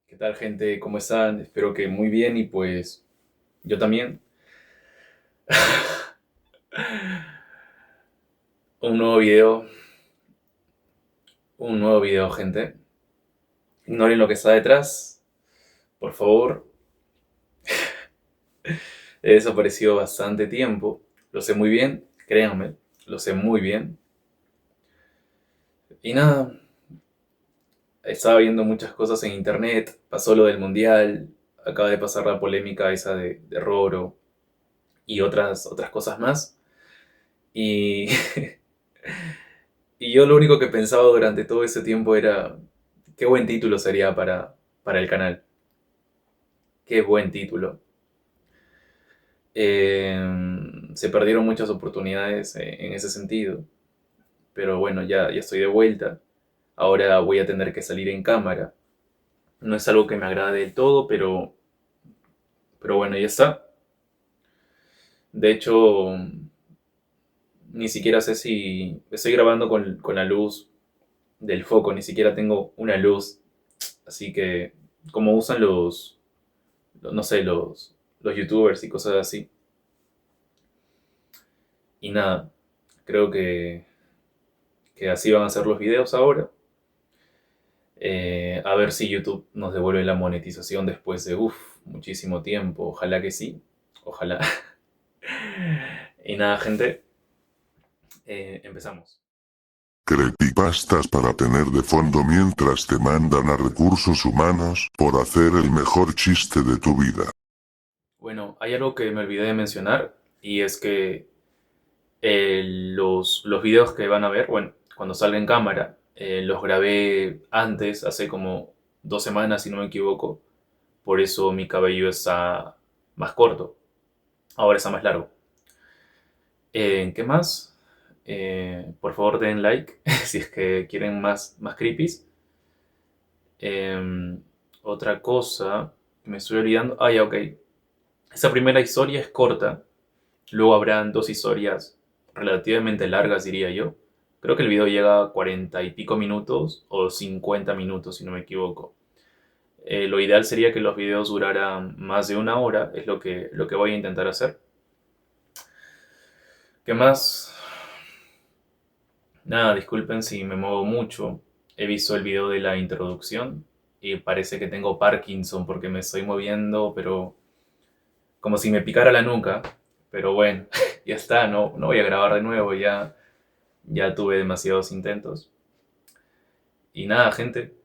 ¿Qué tal, gente? ¿Cómo están? Espero que muy bien y pues yo también. Un nuevo video, gente. Ignoren lo que está detrás, por favor. He desaparecido bastante tiempo. Lo sé muy bien, créanme, lo sé muy bien. Y nada, estaba viendo muchas cosas en internet. Pasó lo del mundial, acaba de pasar la polémica esa de Roro y otras cosas más. Y, y yo lo único que pensaba durante todo ese tiempo era qué buen título sería para el canal. Qué buen título. Se perdieron muchas oportunidades en ese sentido, pero bueno, ya estoy de vuelta. Ahora voy a tener que salir en cámara. No es algo que me agrade del todo, pero bueno, ya está. De hecho, ni siquiera sé si estoy grabando con la luz del foco, ni siquiera tengo una luz. Así que, como usan no sé, los youtubers y cosas así. Y nada, creo que así van a ser los videos ahora. A ver si YouTube nos devuelve la monetización después de, muchísimo tiempo. Ojalá que sí. Ojalá. Y nada, gente, empezamos. Creepypastas para tener de fondo mientras te mandan a recursos humanos por hacer el mejor chiste de tu vida. Bueno, hay algo que me olvidé de mencionar y es que los videos que van a ver, bueno, cuando salga en cámara, los grabé antes, hace como 2 semanas, si no me equivoco. Por eso mi cabello está más corto. Ahora está más largo. ¿Qué más? Por favor den like si es que quieren más creepies. Eh, Otra cosa que me estoy olvidando. Ah, ya, ok. Esa primera historia es corta. Luego habrán dos historias relativamente largas, diría yo. Creo que el video llega a 40 y pico minutos o 50 minutos, si no me equivoco. Lo ideal sería que los videos duraran más de una hora, es lo que voy a intentar hacer. ¿Qué más? Nada, disculpen si me muevo mucho. He visto el video de la introducción y parece que tengo Parkinson porque me estoy moviendo, pero como si me picara la nuca. Pero bueno, ya está, no voy a grabar de nuevo, ya tuve demasiados intentos. Y nada, gente,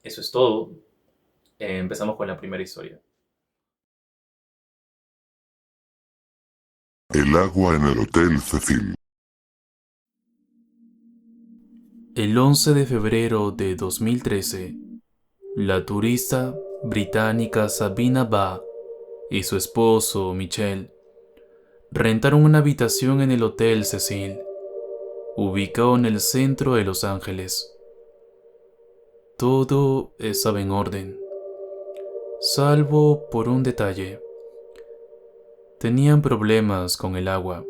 eso es todo. Empezamos con la primera historia. El agua en el Hotel Cecil. El 11 de febrero de 2013, la turista británica Sabina Ba y su esposo Michelle rentaron una habitación en el Hotel Cecil, ubicado en el centro de Los Ángeles. Todo estaba en orden, salvo por un detalle. Tenían problemas con el agua.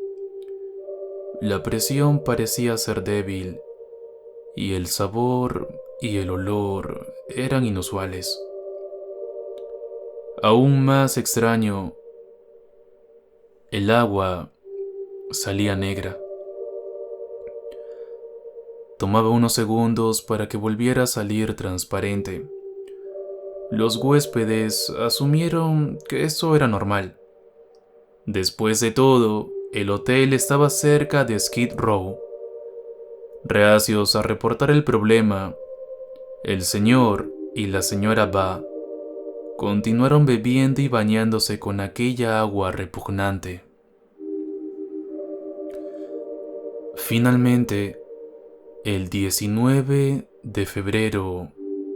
La presión parecía ser débil y el sabor y el olor eran inusuales. Aún más extraño, el agua salía negra. Tomaba unos segundos para que volviera a salir transparente. Los huéspedes asumieron que eso era normal. Después de todo, el hotel estaba cerca de Skid Row. Reacios a reportar el problema, el señor y la señora Ba continuaron bebiendo y bañándose con aquella agua repugnante. Finalmente, el 19 de febrero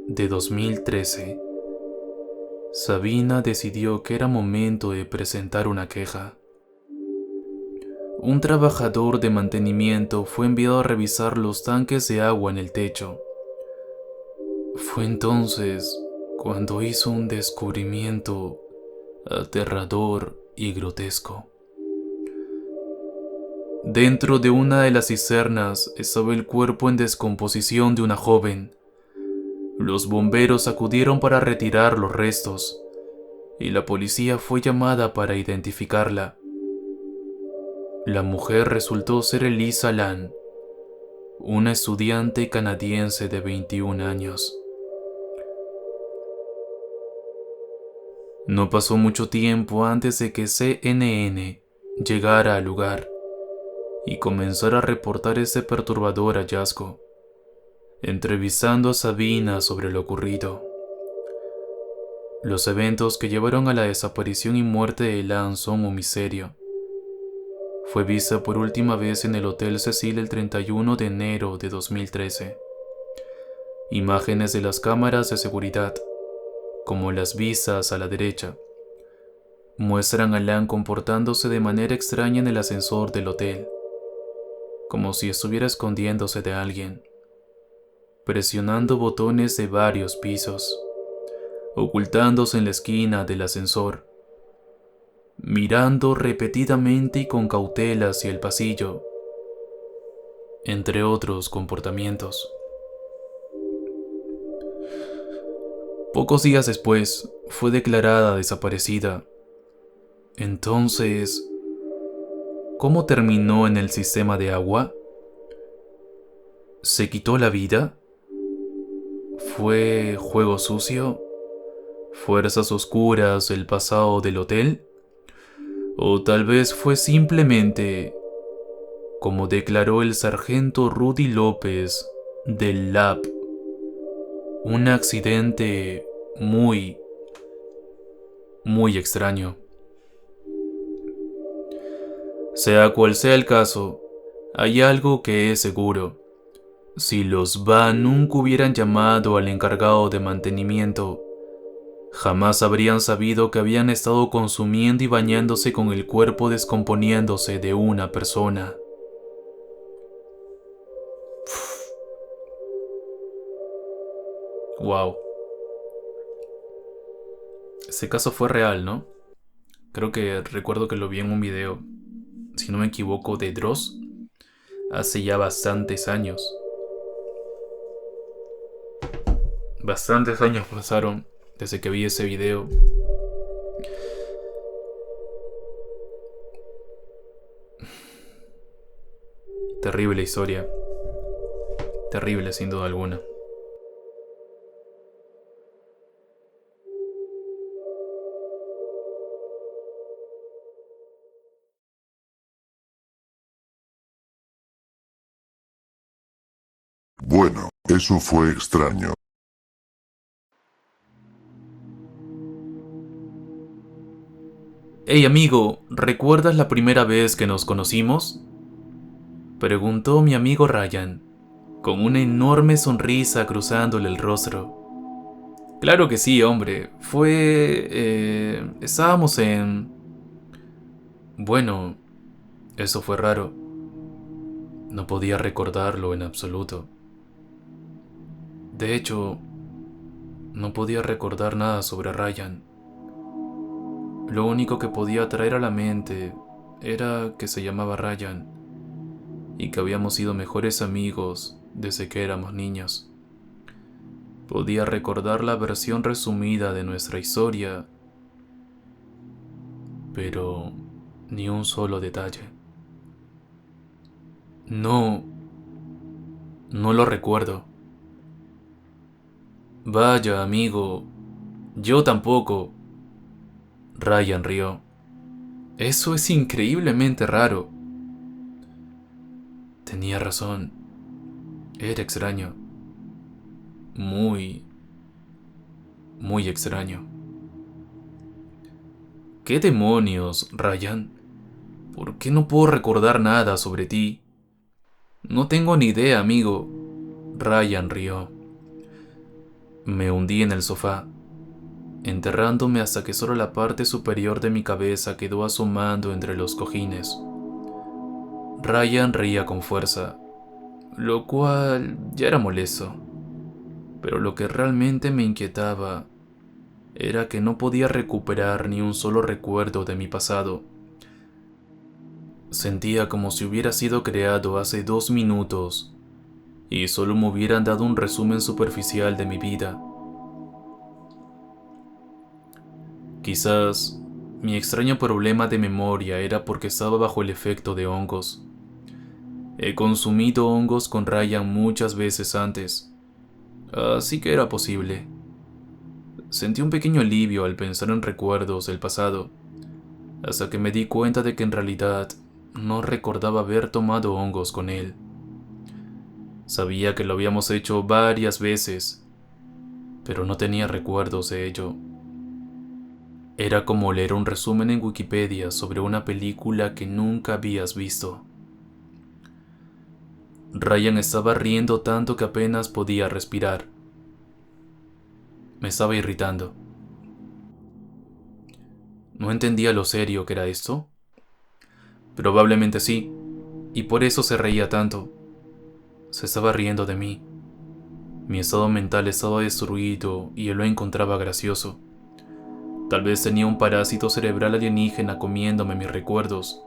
de 2013, Sabina decidió que era momento de presentar una queja. Un trabajador de mantenimiento fue enviado a revisar los tanques de agua en el techo. Fue entonces cuando hizo un descubrimiento aterrador y grotesco. Dentro de una de las cisternas estaba el cuerpo en descomposición de una joven. Los bomberos acudieron para retirar los restos y la policía fue llamada para identificarla. La mujer resultó ser Elisa Lam, una estudiante canadiense de 21 años. No pasó mucho tiempo antes de que CNN llegara al lugar y comenzara a reportar ese perturbador hallazgo, entrevistando a Sabina sobre lo ocurrido. Los eventos que llevaron a la desaparición y muerte de Lam son un misterio. Fue vista por última vez en el Hotel Cecil el 31 de enero de 2013. Imágenes de las cámaras de seguridad, como las vistas a la derecha, muestran a Lam comportándose de manera extraña en el ascensor del hotel, como si estuviera escondiéndose de alguien, presionando botones de varios pisos, ocultándose en la esquina del ascensor, mirando repetidamente y con cautela hacia el pasillo, entre otros comportamientos. Pocos días después, fue declarada desaparecida. Entonces, ¿cómo terminó en el sistema de agua? ¿Se quitó la vida? ¿Fue juego sucio? ¿Fuerzas oscuras el pasado del hotel? ¿O tal vez fue simplemente, como declaró el sargento Rudy López del LAB, un accidente muy extraño? Sea cual sea el caso, hay algo que es seguro. Si los VA nunca hubieran llamado al encargado de mantenimiento, jamás habrían sabido que habían estado consumiendo y bañándose con el cuerpo descomponiéndose de una persona. Wow. Ese caso fue real, ¿no? Creo que recuerdo que lo vi en un video, si no me equivoco, de Dross, hace ya bastantes años. Bastantes años pasaron desde que vi ese video. Terrible historia. Terrible sin duda alguna. Bueno, eso fue extraño. Hey amigo, ¿recuerdas la primera vez que nos conocimos? Preguntó mi amigo Ryan, con una enorme sonrisa cruzándole el rostro. Claro que sí, hombre. Estábamos en... Bueno, eso fue raro. No podía recordarlo en absoluto. De hecho, no podía recordar nada sobre Ryan. Lo único que podía traer a la mente era que se llamaba Ryan y que habíamos sido mejores amigos desde que éramos niños. Podía recordar la versión resumida de nuestra historia, pero ni un solo detalle. No lo recuerdo. Vaya, amigo, yo tampoco. Ryan rió. Eso es increíblemente raro. Tenía razón. Era extraño. Muy extraño. ¿Qué demonios, Ryan? ¿Por qué no puedo recordar nada sobre ti? No tengo ni idea, amigo. Ryan rió. Me hundí en el sofá, enterrándome hasta que solo la parte superior de mi cabeza quedó asomando entre los cojines. Ryan reía con fuerza, lo cual ya era molesto, pero lo que realmente me inquietaba era que no podía recuperar ni un solo recuerdo de mi pasado. Sentía como si hubiera sido creado hace 2 minutos y solo me hubieran dado un resumen superficial de mi vida. Quizás mi extraño problema de memoria era porque estaba bajo el efecto de hongos. He consumido hongos con Ryan muchas veces antes, así que era posible. Sentí un pequeño alivio al pensar en recuerdos del pasado, hasta que me di cuenta de que en realidad no recordaba haber tomado hongos con él. Sabía que lo habíamos hecho varias veces, pero no tenía recuerdos de ello. Era como leer un resumen en Wikipedia sobre una película que nunca habías visto. Ryan estaba riendo tanto que apenas podía respirar. Me estaba irritando. No entendía lo serio que era esto. Probablemente sí, y por eso se reía tanto. Se estaba riendo de mí. Mi estado mental estaba destruido y él lo encontraba gracioso. Tal vez tenía un parásito cerebral alienígena comiéndome mis recuerdos,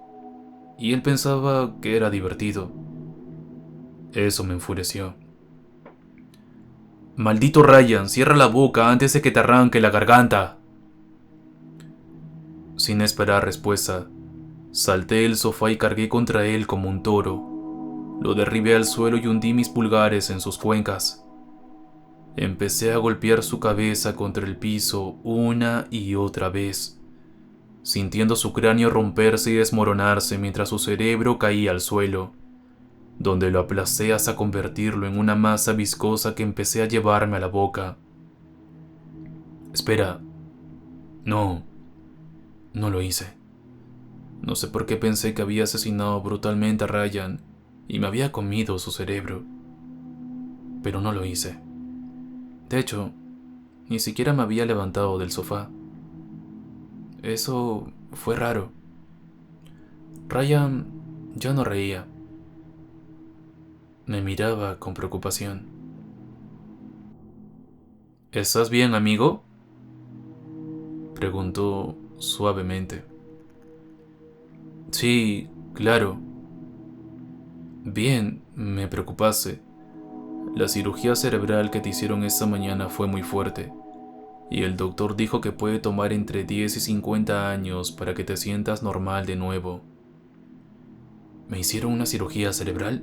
y él pensaba que era divertido. Eso me enfureció. Maldito Ryan, cierra la boca antes de que te arranque la garganta. Sin esperar respuesta, salté del sofá y cargué contra él como un toro. Lo derribé al suelo y hundí mis pulgares en sus cuencas. Empecé a golpear su cabeza contra el piso una y otra vez, sintiendo su cráneo romperse y desmoronarse mientras su cerebro caía al suelo, donde lo aplasté hasta convertirlo en una masa viscosa que empecé a llevarme a la boca. Espera, no lo hice. No sé por qué pensé que había asesinado brutalmente a Ryan y me había comido su cerebro, pero no lo hice. De hecho, ni siquiera me había levantado del sofá. Eso fue raro. Ryan ya no reía. Me miraba con preocupación. ¿Estás bien, amigo?, preguntó suavemente. Sí, claro. Bien, me preocupaste. La cirugía cerebral que te hicieron esta mañana fue muy fuerte, y el doctor dijo que puede tomar entre 10 y 50 años para que te sientas normal de nuevo. ¿Me hicieron una cirugía cerebral?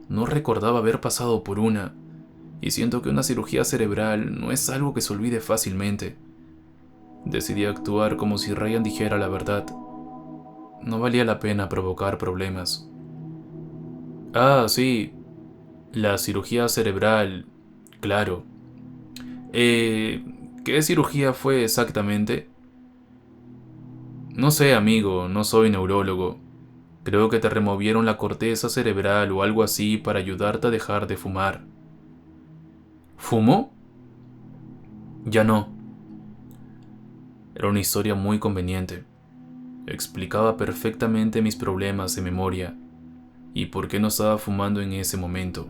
No recordaba haber pasado por una, y siento que una cirugía cerebral no es algo que se olvide fácilmente. Decidí actuar como si Ryan dijera la verdad. No valía la pena provocar problemas. Ah, sí, la cirugía cerebral, claro. ¿Qué cirugía fue exactamente? No sé, amigo, no soy neurólogo. Creo que te removieron la corteza cerebral o algo así para ayudarte a dejar de fumar. ¿Fumo? Ya no. Era una historia muy conveniente. Explicaba perfectamente mis problemas de memoria y por qué no estaba fumando en ese momento.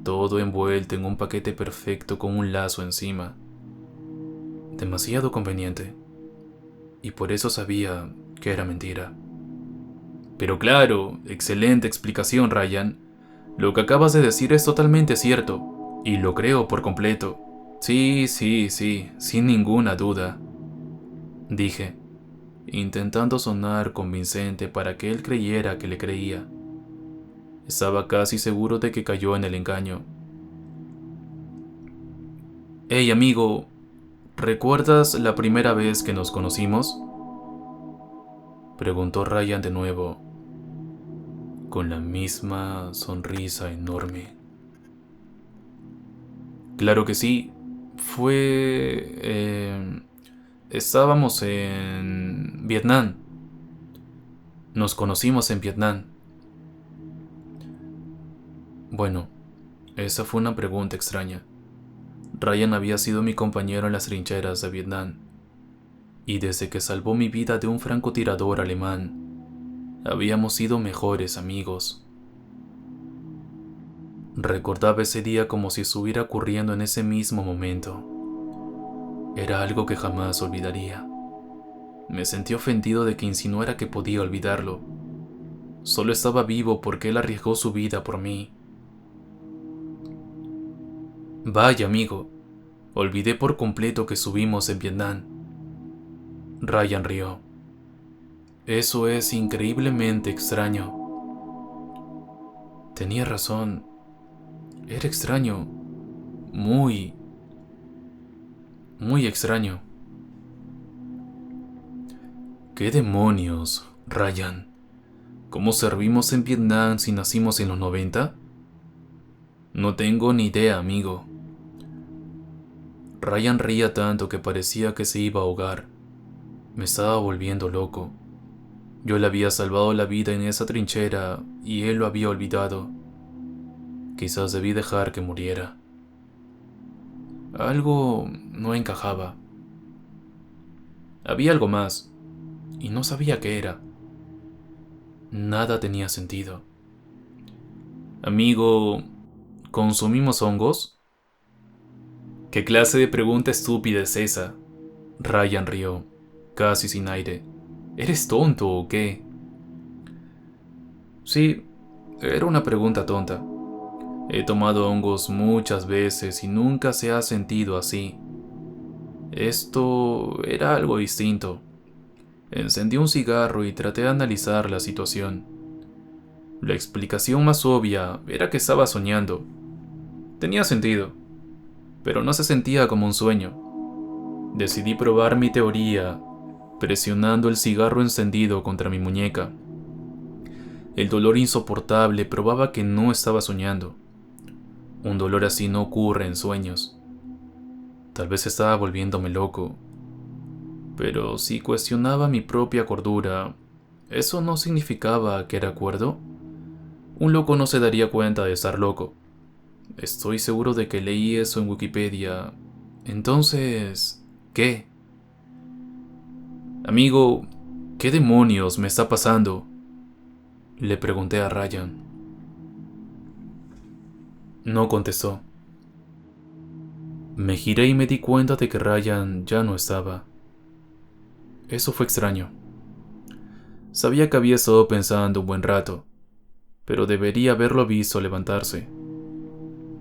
Todo envuelto en un paquete perfecto con un lazo encima. Demasiado conveniente. Y por eso sabía que era mentira. Pero claro, excelente explicación, Ryan. Lo que acabas de decir es totalmente cierto, y lo creo por completo. Sí, sin ninguna duda, dije, intentando sonar convincente para que él creyera que le creía. Estaba casi seguro de que cayó en el engaño. Hey, amigo, ¿recuerdas la primera vez que nos conocimos?, preguntó Ryan de nuevo, con la misma sonrisa enorme. Claro que sí, estábamos en Vietnam. Nos conocimos en Vietnam. Bueno, esa fue una pregunta extraña. Ryan había sido mi compañero en las trincheras de Vietnam, y desde que salvó mi vida de un francotirador alemán, habíamos sido mejores amigos. Recordaba ese día como si estuviera ocurriendo en ese mismo momento. Era algo que jamás olvidaría. Me sentí ofendido de que insinuara que podía olvidarlo. Solo estaba vivo porque él arriesgó su vida por mí. Vaya, amigo, olvidé por completo que subimos en Vietnam. Ryan rió. Eso es increíblemente extraño. Tenía razón. Era extraño. Muy, muy extraño. ¿Qué demonios, Ryan? ¿Cómo servimos en Vietnam si nacimos en los 90? No tengo ni idea, amigo. Ryan reía tanto que parecía que se iba a ahogar. Me estaba volviendo loco. Yo le había salvado la vida en esa trinchera y él lo había olvidado. Quizás debí dejar que muriera. Algo no encajaba. Había algo más, y no sabía qué era. Nada tenía sentido. Amigo, ¿consumimos hongos? ¿Qué clase de pregunta estúpida es esa? Ryan rió, casi sin aire. ¿Eres tonto o qué? Sí, era una pregunta tonta. He tomado hongos muchas veces y nunca se ha sentido así. Esto era algo distinto. Encendí un cigarro y traté de analizar la situación. La explicación más obvia era que estaba soñando. Tenía sentido, pero no se sentía como un sueño. Decidí probar mi teoría, presionando el cigarro encendido contra mi muñeca. El dolor insoportable probaba que no estaba soñando. Un dolor así no ocurre en sueños. Tal vez estaba volviéndome loco. Pero si cuestionaba mi propia cordura, ¿eso no significaba que era cuerdo? Un loco no se daría cuenta de estar loco. Estoy seguro de que leí eso en Wikipedia. Entonces, ¿qué? Amigo, ¿qué demonios me está pasando? Le pregunté a Ryan. No contestó. Me giré y me di cuenta de que Ryan ya no estaba. Eso fue extraño. Sabía que había estado pensando un buen rato, pero debería haberlo visto levantarse.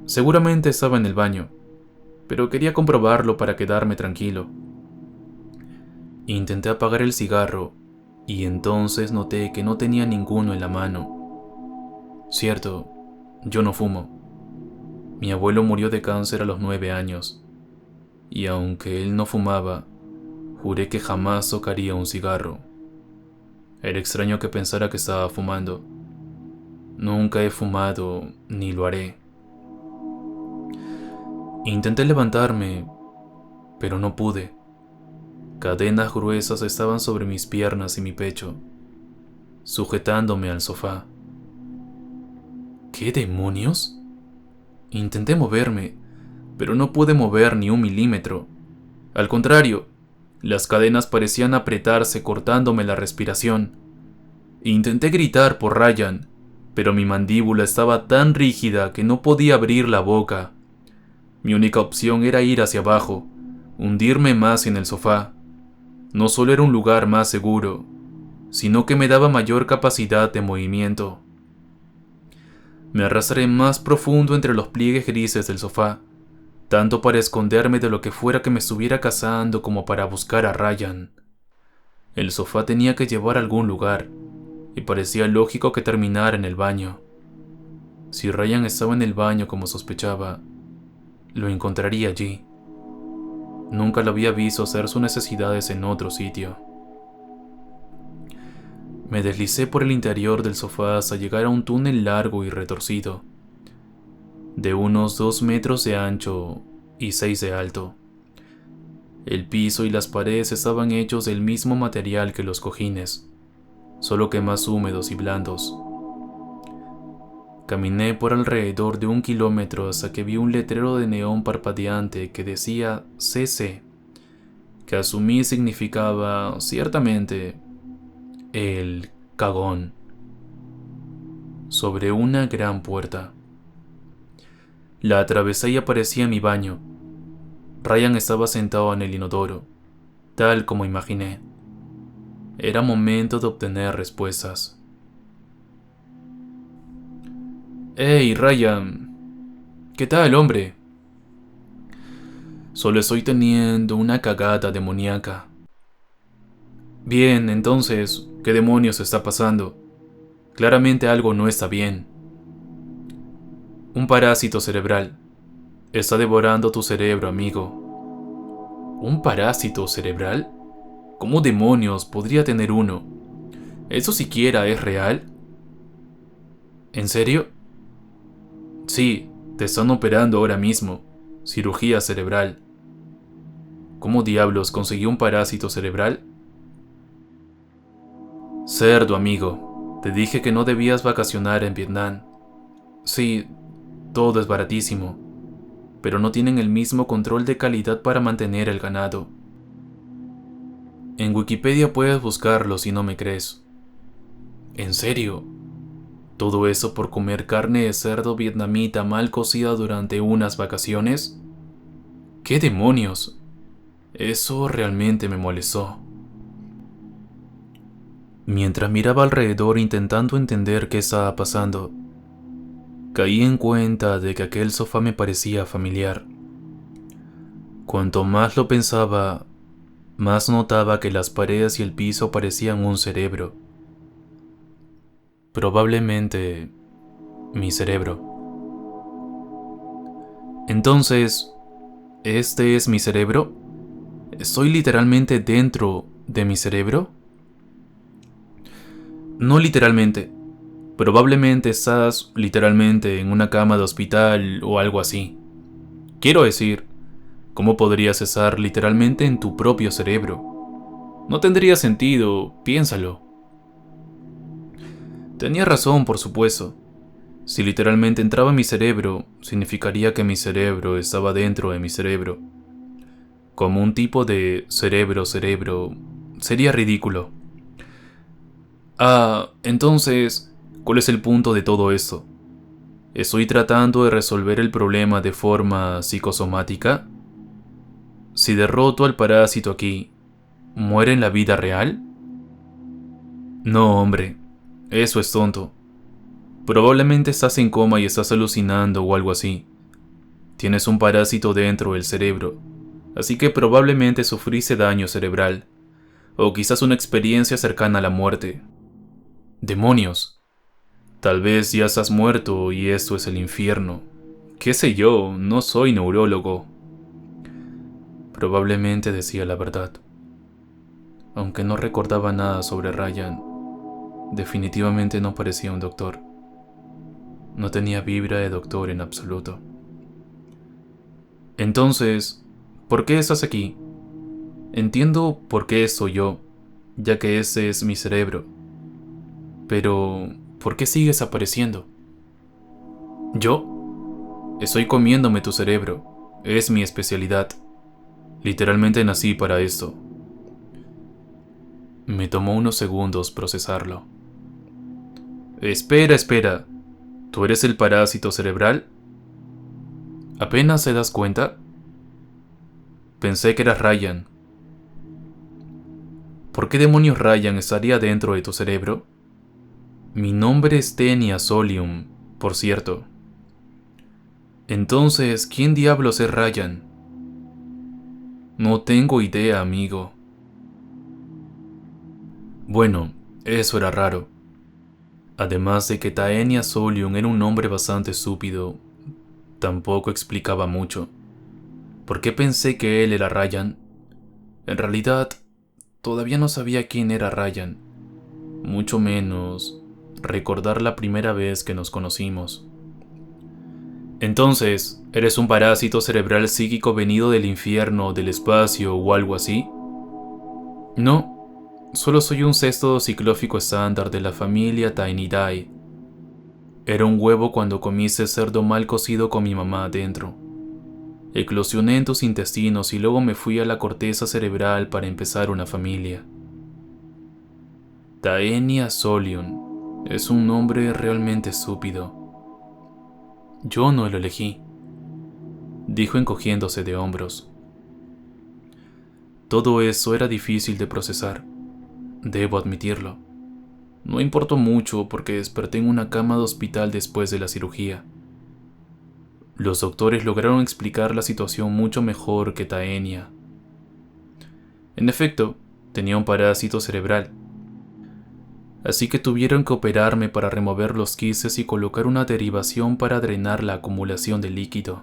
Seguramente estaba en el baño, pero quería comprobarlo para quedarme tranquilo. Intenté apagar el cigarro y entonces noté que no tenía ninguno en la mano. Cierto, yo no fumo. Mi abuelo murió de cáncer a los 9 años, y aunque él no fumaba, juré que jamás tocaría un cigarro. Era extraño que pensara que estaba fumando. Nunca he fumado, ni lo haré. Intenté levantarme, pero no pude. Cadenas gruesas estaban sobre mis piernas y mi pecho, sujetándome al sofá. ¿Qué demonios? Intenté moverme, pero no pude mover ni un milímetro. Al contrario, las cadenas parecían apretarse cortándome la respiración. Intenté gritar por Ryan, pero mi mandíbula estaba tan rígida que no podía abrir la boca. Mi única opción era ir hacia abajo, hundirme más en el sofá. No solo era un lugar más seguro, sino que me daba mayor capacidad de movimiento. Me arrastré más profundo entre los pliegues grises del sofá, tanto para esconderme de lo que fuera que me estuviera cazando como para buscar a Ryan. El sofá tenía que llevar a algún lugar, y parecía lógico que terminara en el baño. Si Ryan estaba en el baño como sospechaba, lo encontraría allí. Nunca lo había visto hacer sus necesidades en otro sitio. Me deslicé por el interior del sofá hasta llegar a un túnel largo y retorcido, de unos 2 metros de ancho y 6 de alto. El piso y las paredes estaban hechos del mismo material que los cojines, solo que más húmedos y blandos. Caminé por alrededor de 1 kilómetro hasta que vi un letrero de neón parpadeante que decía CC, que asumí significaba, ciertamente, el cagón, sobre una gran puerta. La atravesé y aparecí en mi baño. Ryan estaba sentado en el inodoro, tal como imaginé. Era momento de obtener respuestas. «Hey, Ryan. ¿Qué tal, hombre?», Solo estoy teniendo una cagada demoníaca. Bien, entonces, ¿qué demonios está pasando? Claramente algo no está bien. Un parásito cerebral. Está devorando tu cerebro, amigo. ¿Un parásito cerebral? ¿Cómo demonios podría tener uno? ¿Eso siquiera es real? ¿En serio? Sí, te están operando ahora mismo. Cirugía cerebral. ¿Cómo diablos consiguió un parásito cerebral? Cerdo, amigo. Te dije que no debías vacacionar en Vietnam. Sí, todo es baratísimo, pero no tienen el mismo control de calidad para mantener el ganado. En Wikipedia puedes buscarlo si no me crees. ¿En serio? ¿Todo eso por comer carne de cerdo vietnamita mal cocida durante unas vacaciones? ¿Qué demonios? Eso realmente me molestó. Mientras miraba alrededor intentando entender qué estaba pasando, caí en cuenta de que aquel sofá me parecía familiar. Cuanto más lo pensaba, más notaba que las paredes y el piso parecían un cerebro. Probablemente mi cerebro. Entonces, ¿este es mi cerebro? ¿Estoy literalmente dentro de mi cerebro? No literalmente. Probablemente estás literalmente en una cama de hospital o algo así. Quiero decir, ¿cómo podrías estar literalmente en tu propio cerebro? No tendría sentido, piénsalo. Tenía razón, por supuesto. Si literalmente entraba en mi cerebro, significaría que mi cerebro estaba dentro de mi cerebro. Como un tipo de cerebro, sería ridículo. Entonces, ¿cuál es el punto de todo esto? ¿Estoy tratando de resolver el problema de forma psicosomática? Si derroto al parásito aquí, ¿muere en la vida real? No, hombre, eso es tonto. Probablemente estás en coma y estás alucinando o algo así. Tienes un parásito dentro del cerebro, así que probablemente sufriste daño cerebral, o quizás una experiencia cercana a la muerte. ¡Demonios! Tal vez ya estás muerto y esto es el infierno. ¿Qué sé yo? No soy neurólogo. Probablemente decía la verdad. Aunque no recordaba nada sobre Ryan, definitivamente no parecía un doctor. No tenía vibra de doctor en absoluto. Entonces, ¿por qué estás aquí? Entiendo por qué soy yo, ya que ese es mi cerebro. Pero, ¿por qué sigues apareciendo? ¿Yo? Estoy comiéndome tu cerebro. Es mi especialidad. Literalmente nací para esto. Me tomó unos segundos procesarlo. Espera. ¿Tú eres el parásito cerebral? ¿Apenas se das cuenta? Pensé que eras Ryan. ¿Por qué demonios Ryan estaría dentro de tu cerebro? Mi nombre es Tenia Solium, por cierto. Entonces, ¿quién diablos es Ryan? No tengo idea, amigo. Bueno, eso era raro. Además de que Taenia Solium era un nombre bastante estúpido, tampoco explicaba mucho. ¿Por qué pensé que él era Ryan? En realidad, todavía no sabía quién era Ryan, mucho menos recordar la primera vez que nos conocimos. Entonces, ¿eres un parásito cerebral psíquico venido del infierno, del espacio o algo así? No, solo soy un cesto ciclófico estándar de la familia Taenidae. Era un huevo cuando comí ese cerdo mal cocido con mi mamá adentro. Eclosioné en tus intestinos y luego me fui a la corteza cerebral para empezar una familia. Taenia Solium es un nombre realmente estúpido. Yo no lo elegí, dijo encogiéndose de hombros. Todo eso era difícil de procesar, debo admitirlo. No importó mucho porque desperté en una cama de hospital después de la cirugía. Los doctores lograron explicar la situación mucho mejor que Taenia. En efecto, tenía un parásito cerebral, así que tuvieron que operarme para remover los quistes y colocar una derivación para drenar la acumulación de líquido.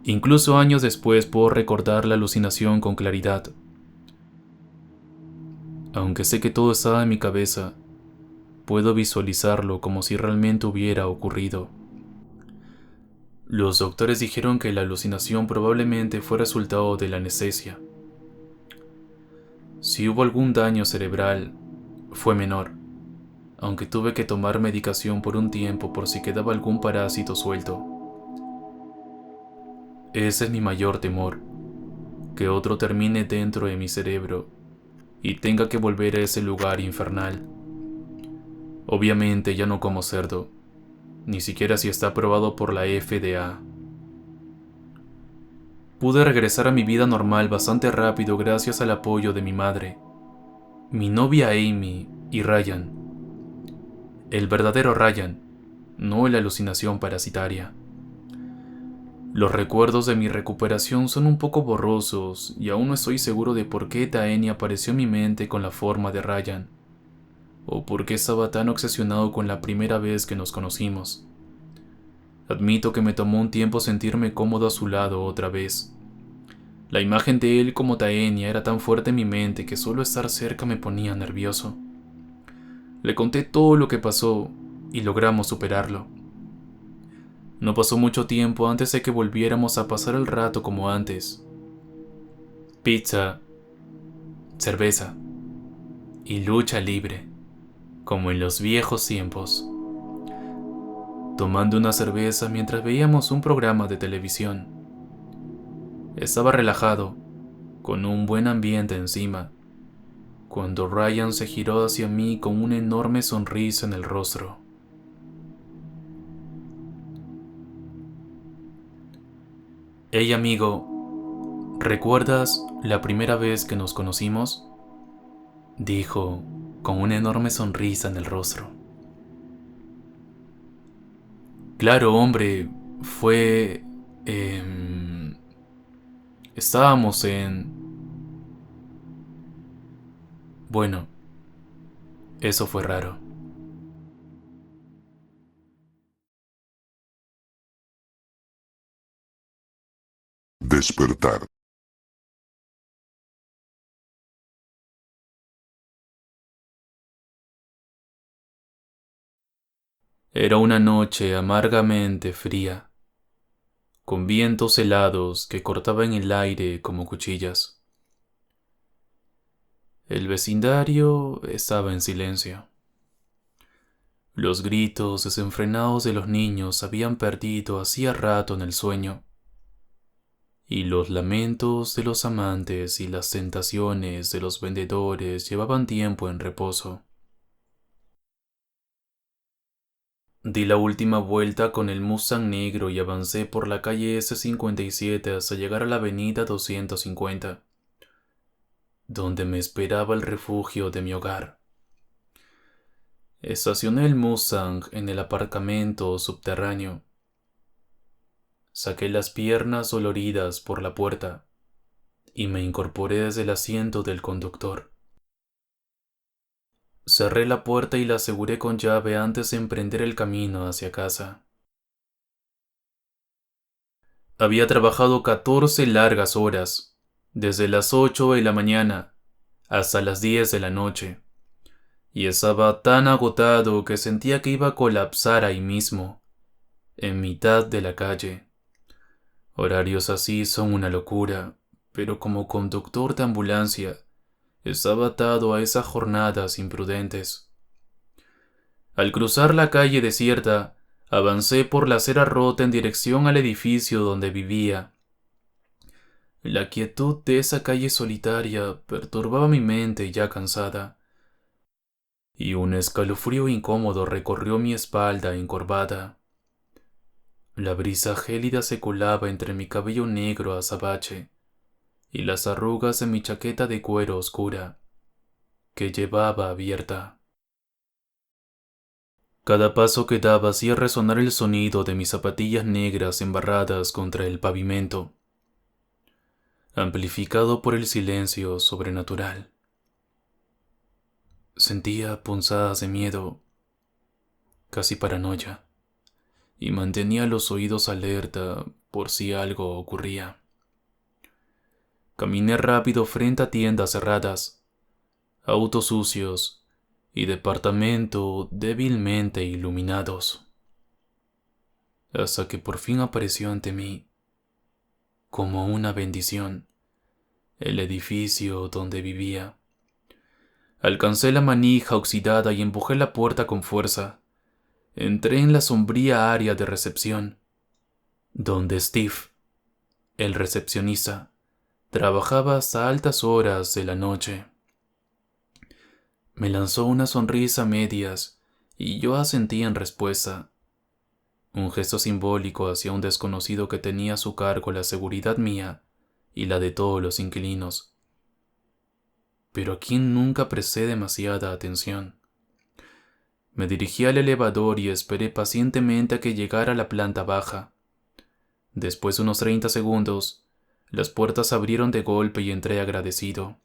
Incluso años después puedo recordar la alucinación con claridad. Aunque sé que todo estaba en mi cabeza, puedo visualizarlo como si realmente hubiera ocurrido. Los doctores dijeron que la alucinación probablemente fue resultado de la anestesia. Si hubo algún daño cerebral, fue menor, aunque tuve que tomar medicación por un tiempo por si quedaba algún parásito suelto. Ese es mi mayor temor, que otro termine dentro de mi cerebro y tenga que volver a ese lugar infernal. Obviamente ya no como cerdo, ni siquiera si está aprobado por la FDA. Pude regresar a mi vida normal bastante rápido gracias al apoyo de mi madre, mi novia Amy y Ryan. El verdadero Ryan, no la alucinación parasitaria. Los recuerdos de mi recuperación son un poco borrosos y aún no estoy seguro de por qué Taenia apareció en mi mente con la forma de Ryan, o por qué estaba tan obsesionado con la primera vez que nos conocimos. Admito que me tomó un tiempo sentirme cómodo a su lado otra vez. La imagen de él como Taenia era tan fuerte en mi mente que solo estar cerca me ponía nervioso. Le conté todo lo que pasó y logramos superarlo. No pasó mucho tiempo antes de que volviéramos a pasar el rato como antes. Pizza, cerveza y lucha libre, como en los viejos tiempos. Tomando una cerveza mientras veíamos un programa de televisión. Estaba relajado, con un buen ambiente encima, cuando Ryan se giró hacia mí con una enorme sonrisa en el rostro. Hey amigo, ¿recuerdas la primera vez que nos conocimos? Dijo con una enorme sonrisa en el rostro. Claro, hombre, fue... estábamos en... Bueno, eso fue raro. Despertar. Era una noche amargamente fría, con vientos helados que cortaban el aire como cuchillas. El vecindario estaba en silencio. Los gritos desenfrenados de los niños habían perdido hacía rato en el sueño, y los lamentos de los amantes y las tentaciones de los vendedores llevaban tiempo en reposo. Di la última vuelta con el Mustang negro y avancé por la calle S57 hasta llegar a la avenida 250, donde me esperaba el refugio de mi hogar. Estacioné el Mustang en el aparcamiento subterráneo. Saqué las piernas doloridas por la puerta y me incorporé desde el asiento del conductor. Cerré la puerta y la aseguré con llave antes de emprender el camino hacia casa. Había trabajado 14 largas horas, desde las 8 de la mañana hasta las 10 de la noche, y estaba tan agotado que sentía que iba a colapsar ahí mismo, en mitad de la calle. Horarios así son una locura, pero como conductor de ambulancia, estaba atado a esas jornadas imprudentes. Al cruzar la calle desierta, avancé por la acera rota en dirección al edificio donde vivía. La quietud de esa calle solitaria perturbaba mi mente ya cansada, y un escalofrío incómodo recorrió mi espalda encorvada. La brisa gélida se colaba entre mi cabello negro azabache y las arrugas de mi chaqueta de cuero oscura, que llevaba abierta. Cada paso que daba hacía resonar el sonido de mis zapatillas negras embarradas contra el pavimento, amplificado por el silencio sobrenatural. Sentía punzadas de miedo, casi paranoia, y mantenía los oídos alerta por si algo ocurría. Caminé rápido frente a tiendas cerradas, autos sucios y departamentos débilmente iluminados, hasta que por fin apareció ante mí, como una bendición, el edificio donde vivía. Alcancé la manija oxidada y empujé la puerta con fuerza. Entré en la sombría área de recepción, donde Steve, el recepcionista, trabajaba hasta altas horas de la noche. Me lanzó una sonrisa a medias y yo asentí en respuesta, un gesto simbólico hacia un desconocido que tenía a su cargo la seguridad mía y la de todos los inquilinos, pero a quien nunca presté demasiada atención. Me dirigí al elevador y esperé pacientemente a que llegara a la planta baja. Después de unos 30 segundos, las puertas se abrieron de golpe y entré agradecido.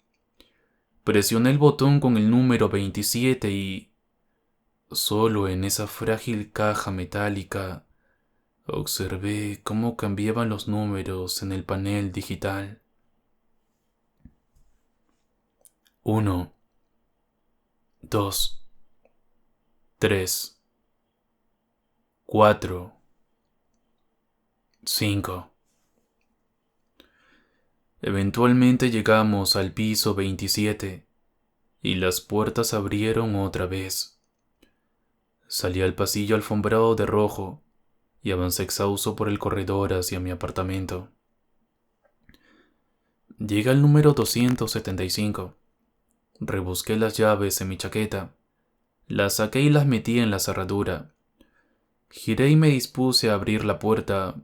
Presioné el botón con el número 27 y, solo en esa frágil caja metálica, observé cómo cambiaban los números en el panel digital. 1, 2, 3, 4, 5. Eventualmente llegamos al piso 27 y las puertas se abrieron otra vez. Salí al pasillo alfombrado de rojo y avancé exhausto por el corredor hacia mi apartamento. Llegué al número 275. Rebusqué las llaves en mi chaqueta, las saqué y las metí en la cerradura. Giré y me dispuse a abrir la puerta,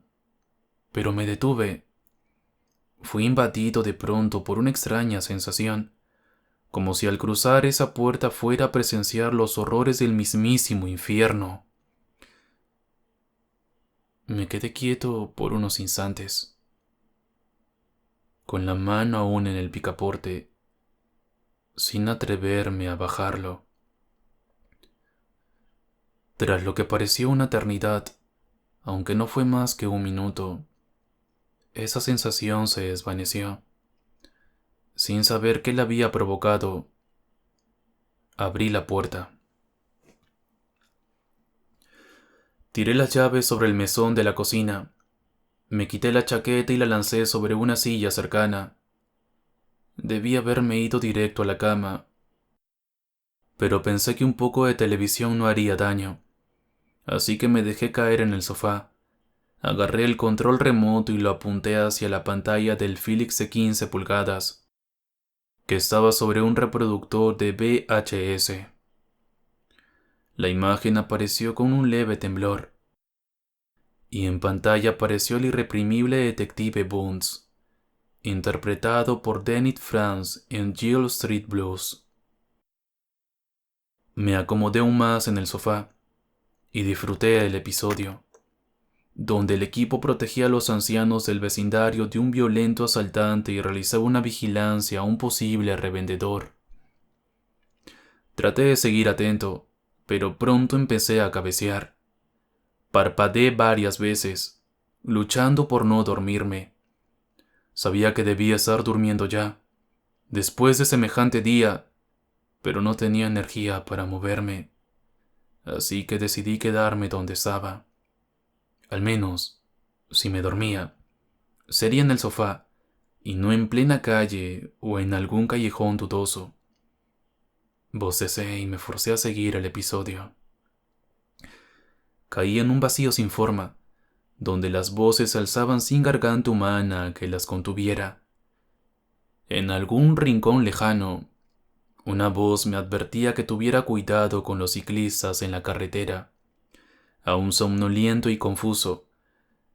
pero me detuve. Fui invadido de pronto por una extraña sensación, como si al cruzar esa puerta fuera a presenciar los horrores del mismísimo infierno. Me quedé quieto por unos instantes, con la mano aún en el picaporte, sin atreverme a bajarlo. Tras lo que pareció una eternidad, aunque no fue más que un minuto, esa sensación se desvaneció. Sin saber qué la había provocado, abrí la puerta. Tiré las llaves sobre el mesón de la cocina. Me quité la chaqueta y la lancé sobre una silla cercana. Debí haberme ido directo a la cama, pero pensé que un poco de televisión no haría daño, así que me dejé caer en el sofá. Agarré el control remoto y lo apunté hacia la pantalla del Philips de 15 pulgadas, que estaba sobre un reproductor de VHS. La imagen apareció con un leve temblor, y en pantalla apareció el irreprimible detective Bones, interpretado por Dennis Franz en Jill Street Blues. Me acomodé aún más en el sofá y disfruté del episodio, donde el equipo protegía a los ancianos del vecindario de un violento asaltante y realizaba una vigilancia a un posible revendedor. Traté de seguir atento, pero pronto empecé a cabecear. Parpadeé varias veces, luchando por no dormirme. Sabía que debía estar durmiendo ya, después de semejante día, pero no tenía energía para moverme, así que decidí quedarme donde estaba. Al menos, si me dormía, sería en el sofá, y no en plena calle o en algún callejón dudoso. Bostecé y me forcé a seguir el episodio. Caí en un vacío sin forma, donde las voces se alzaban sin garganta humana que las contuviera. En algún rincón lejano, una voz me advertía que tuviera cuidado con los ciclistas en la carretera. Aún somnoliento y confuso,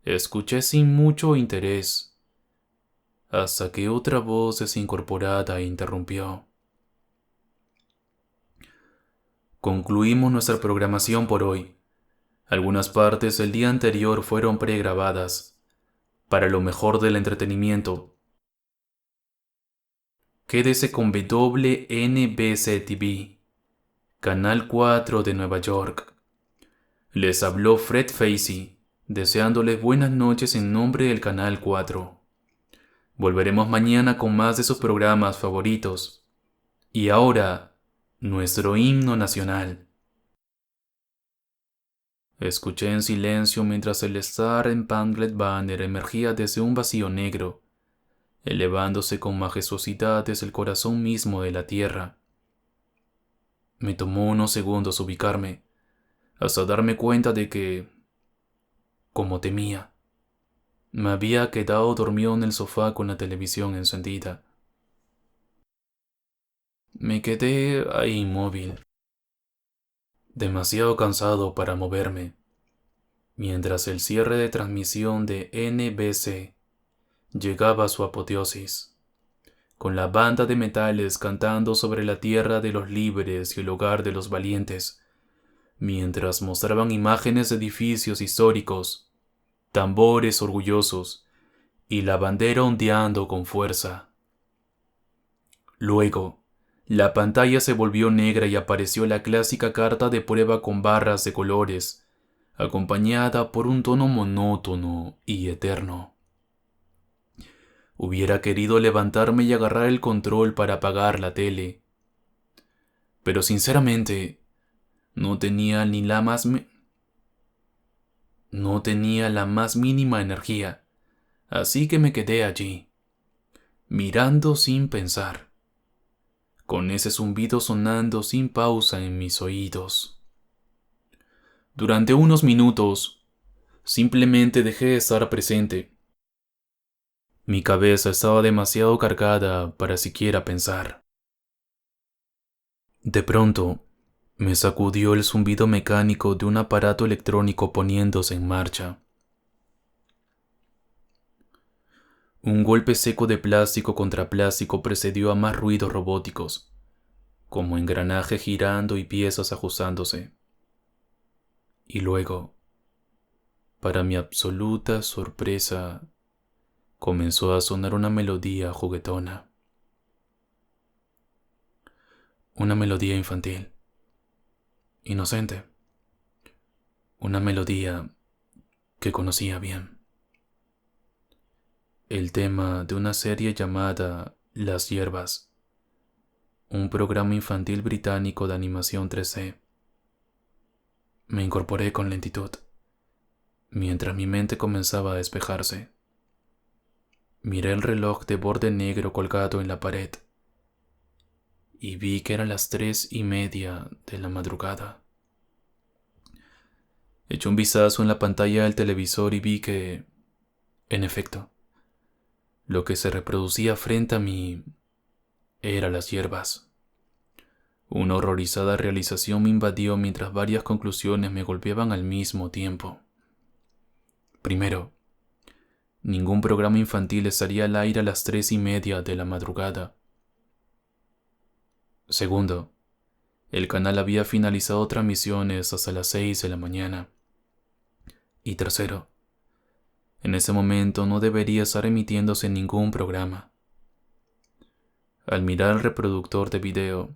escuché sin mucho interés, hasta que otra voz desincorporada interrumpió. Concluimos nuestra programación por hoy. Algunas partes del día anterior fueron pregrabadas. Para lo mejor del entretenimiento, quédese con WNBC TV, Canal 4 de Nueva York. Les habló Fred Facey, deseándoles buenas noches en nombre del Canal 4. Volveremos mañana con más de sus programas favoritos. Y ahora, nuestro himno nacional. Escuché en silencio mientras el Star Spangled Banner emergía desde un vacío negro, elevándose con majestuosidad desde el corazón mismo de la tierra. Me tomó unos segundos ubicarme, hasta darme cuenta de que, como temía, me había quedado dormido en el sofá con la televisión encendida. Me quedé ahí inmóvil, demasiado cansado para moverme, mientras el cierre de transmisión de NBC llegaba a su apoteosis, con la banda de metales cantando sobre la tierra de los libres y el hogar de los valientes, mientras mostraban imágenes de edificios históricos, tambores orgullosos y la bandera ondeando con fuerza. Luego, la pantalla se volvió negra y apareció la clásica carta de prueba con barras de colores, acompañada por un tono monótono y eterno. Hubiera querido levantarme y agarrar el control para apagar la tele, pero sinceramente no tenía la más mínima energía, así que me quedé allí, mirando sin pensar, con ese zumbido sonando sin pausa en mis oídos. Durante unos minutos, simplemente dejé de estar presente. Mi cabeza estaba demasiado cargada para siquiera pensar. De pronto, me sacudió el zumbido mecánico de un aparato electrónico poniéndose en marcha. Un golpe seco de plástico contra plástico precedió a más ruidos robóticos, como engranaje girando y piezas ajustándose. Y luego, para mi absoluta sorpresa, comenzó a sonar una melodía juguetona. Una melodía infantil, inocente. Una melodía que conocía bien. El tema de una serie llamada Las Hierbas, un programa infantil británico de animación 3D. Me incorporé con lentitud, mientras mi mente comenzaba a despejarse. Miré el reloj de borde negro colgado en la pared y vi que eran las 3:30 de la madrugada. Eché un vistazo en la pantalla del televisor y vi que, en efecto, lo que se reproducía frente a mí era Las Hierbas. Una horrorizada realización me invadió mientras varias conclusiones me golpeaban al mismo tiempo. Primero, ningún programa infantil estaría al aire a las 3:30 de la madrugada. Segundo, el canal había finalizado transmisiones hasta las 6 de la mañana. Y tercero, en ese momento no debería estar emitiéndose ningún programa. Al mirar el reproductor de video,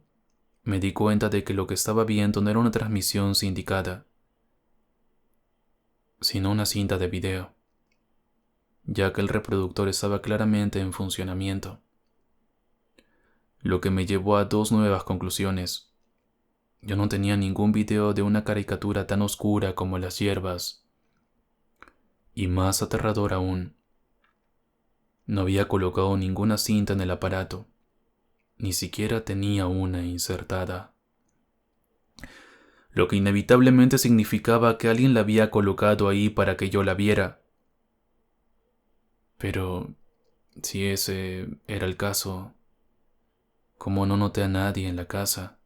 me di cuenta de que lo que estaba viendo no era una transmisión sindicada, sino una cinta de video, ya que el reproductor estaba claramente en funcionamiento. Lo que me llevó a dos nuevas conclusiones. Yo no tenía ningún video de una caricatura tan oscura como Las Hierbas. Y más aterrador aún, no había colocado ninguna cinta en el aparato, ni siquiera tenía una insertada. Lo que inevitablemente significaba que alguien la había colocado ahí para que yo la viera. Pero, si ese era el caso, ¿cómo no noté a nadie en la casa?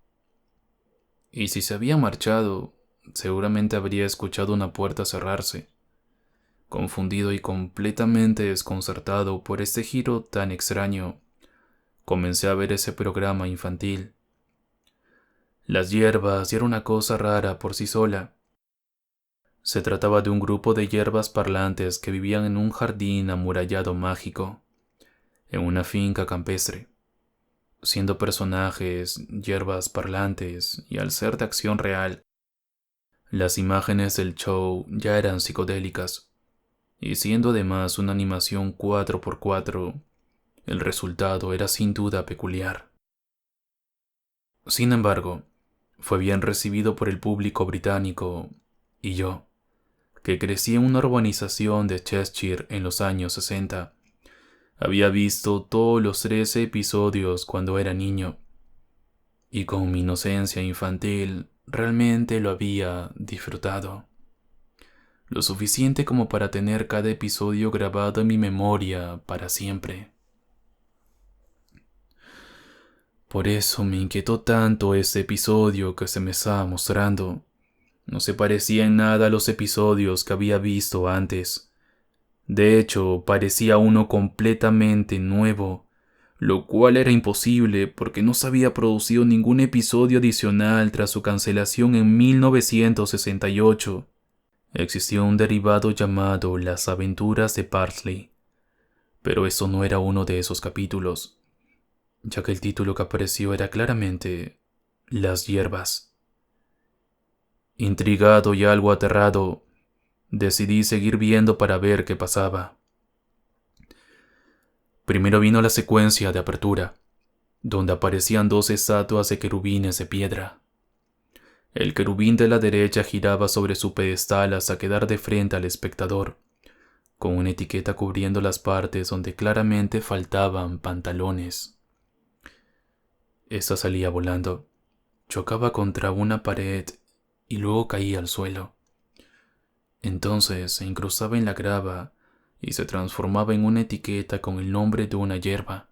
Y si se había marchado, seguramente habría escuchado una puerta cerrarse. Confundido y completamente desconcertado por este giro tan extraño, comencé a ver ese programa infantil. Las hierbas eran una cosa rara por sí sola. Se trataba de un grupo de hierbas parlantes que vivían en un jardín amurallado mágico, en una finca campestre. Siendo personajes, hierbas parlantes y al ser de acción real, las imágenes del show ya eran psicodélicas, y siendo además una animación 4x4, el resultado era sin duda peculiar. Sin embargo, fue bien recibido por el público británico, y yo, que crecí en una urbanización de Cheshire en los años 60, había visto todos los 13 episodios cuando era niño, y con mi inocencia infantil realmente lo había disfrutado. Lo suficiente como para tener cada episodio grabado en mi memoria para siempre. Por eso me inquietó tanto ese episodio que se me estaba mostrando. No se parecía en nada a los episodios que había visto antes. De hecho, parecía uno completamente nuevo, lo cual era imposible porque no se había producido ningún episodio adicional tras su cancelación en 1968. Existió un derivado llamado Las Aventuras de Parsley, pero eso no era uno de esos capítulos, ya que el título que apareció era claramente Las Hierbas. Intrigado y algo aterrado, decidí seguir viendo para ver qué pasaba. Primero vino la secuencia de apertura, donde aparecían dos estatuas de querubines de piedra. El querubín de la derecha giraba sobre su pedestal hasta quedar de frente al espectador, con una etiqueta cubriendo las partes donde claramente faltaban pantalones. Esta salía volando, chocaba contra una pared y luego caía al suelo. Entonces se incrustaba en la grava y se transformaba en una etiqueta con el nombre de una hierba,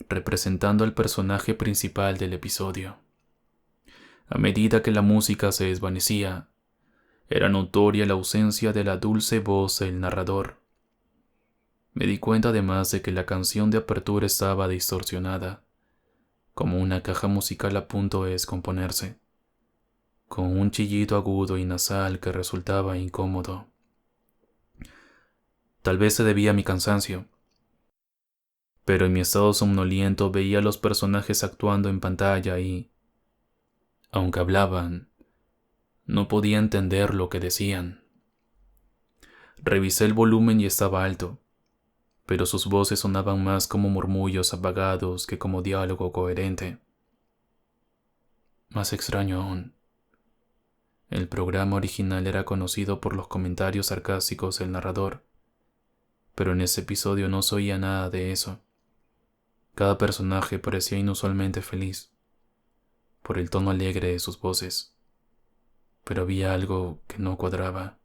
representando al personaje principal del episodio. A medida que la música se desvanecía, era notoria la ausencia de la dulce voz del narrador. Me di cuenta además de que la canción de apertura estaba distorsionada, como una caja musical a punto de descomponerse, con un chillido agudo y nasal que resultaba incómodo. Tal vez se debía a mi cansancio, pero en mi estado somnoliento veía a los personajes actuando en pantalla y, aunque hablaban, no podía entender lo que decían. Revisé el volumen y estaba alto, pero sus voces sonaban más como murmullos apagados que como diálogo coherente. Más extraño aún, el programa original era conocido por los comentarios sarcásticos del narrador, pero en ese episodio no se oía nada de eso. Cada personaje parecía inusualmente feliz, por el tono alegre de sus voces, pero había algo que no cuadraba.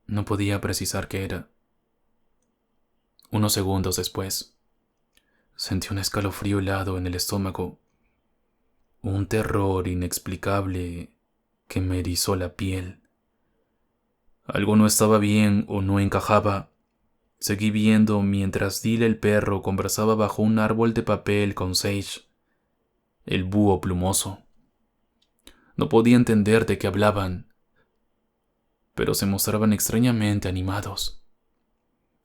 No podía precisar qué era. Unos segundos después, sentí un escalofrío helado en el estómago, un terror inexplicable que me erizó la piel. Algo no estaba bien o no encajaba. Seguí viendo mientras Dile el perro conversaba bajo un árbol de papel con Sage, el búho plumoso. No podía entender de qué hablaban, pero se mostraban extrañamente animados.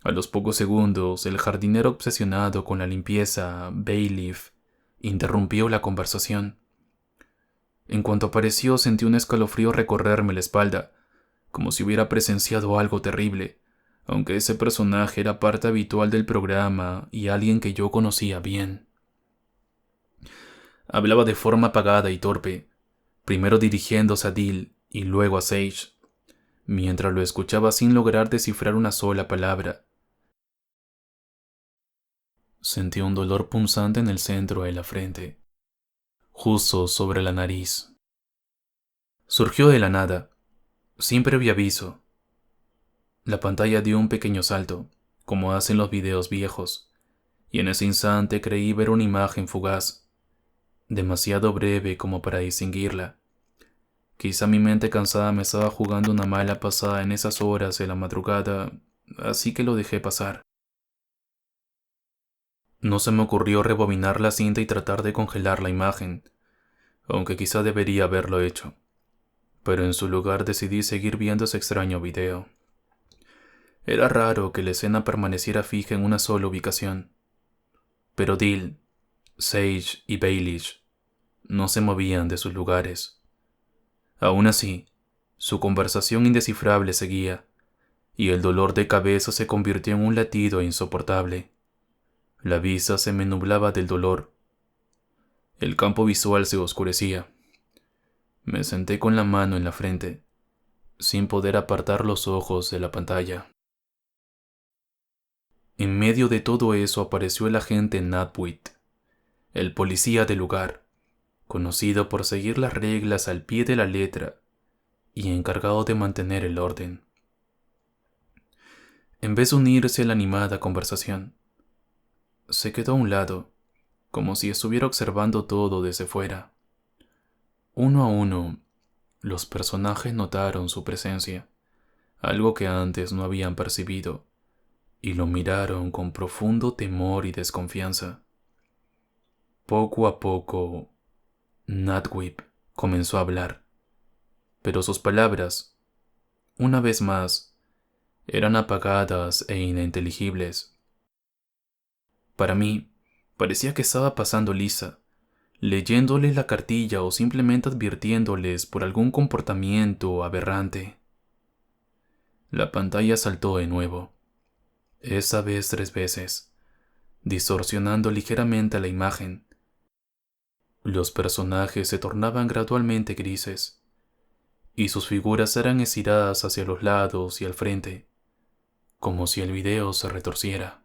A los pocos segundos, el jardinero obsesionado con la limpieza, Bailiff, interrumpió la conversación. En cuanto apareció, sentí un escalofrío recorrerme la espalda, como si hubiera presenciado algo terrible, aunque ese personaje era parte habitual del programa y alguien que yo conocía bien. Hablaba de forma apagada y torpe, primero dirigiéndose a Dil y luego a Sage, mientras lo escuchaba sin lograr descifrar una sola palabra. Sentí un dolor punzante en el centro de la frente, justo sobre la nariz. Surgió de la nada, sin previo aviso. La pantalla dio un pequeño salto, como hacen los videos viejos, y en ese instante creí ver una imagen fugaz, demasiado breve como para distinguirla. Quizá mi mente cansada me estaba jugando una mala pasada en esas horas de la madrugada, así que lo dejé pasar. No se me ocurrió rebobinar la cinta y tratar de congelar la imagen, aunque quizá debería haberlo hecho, pero en su lugar decidí seguir viendo ese extraño video. Era raro que la escena permaneciera fija en una sola ubicación, pero Dill, Sage y Baelish no se movían de sus lugares. Aún así, su conversación indescifrable seguía, y el dolor de cabeza se convirtió en un latido insoportable. La vista se me nublaba del dolor. El campo visual se oscurecía. Me senté con la mano en la frente, sin poder apartar los ojos de la pantalla. En medio de todo eso apareció el agente Natwit, el policía del lugar, conocido por seguir las reglas al pie de la letra y encargado de mantener el orden. En vez de unirse a la animada conversación, se quedó a un lado, como si estuviera observando todo desde fuera. Uno a uno, los personajes notaron su presencia, algo que antes no habían percibido, y lo miraron con profundo temor y desconfianza. Poco a poco, Natwip comenzó a hablar, pero sus palabras, una vez más, eran apagadas e ininteligibles. Para mí, parecía que estaba pasando lisa, leyéndoles la cartilla o simplemente advirtiéndoles por algún comportamiento aberrante. La pantalla saltó de nuevo, esta vez 3 veces, distorsionando ligeramente la imagen. Los personajes se tornaban gradualmente grises, y sus figuras eran estiradas hacia los lados y al frente, como si el video se retorciera.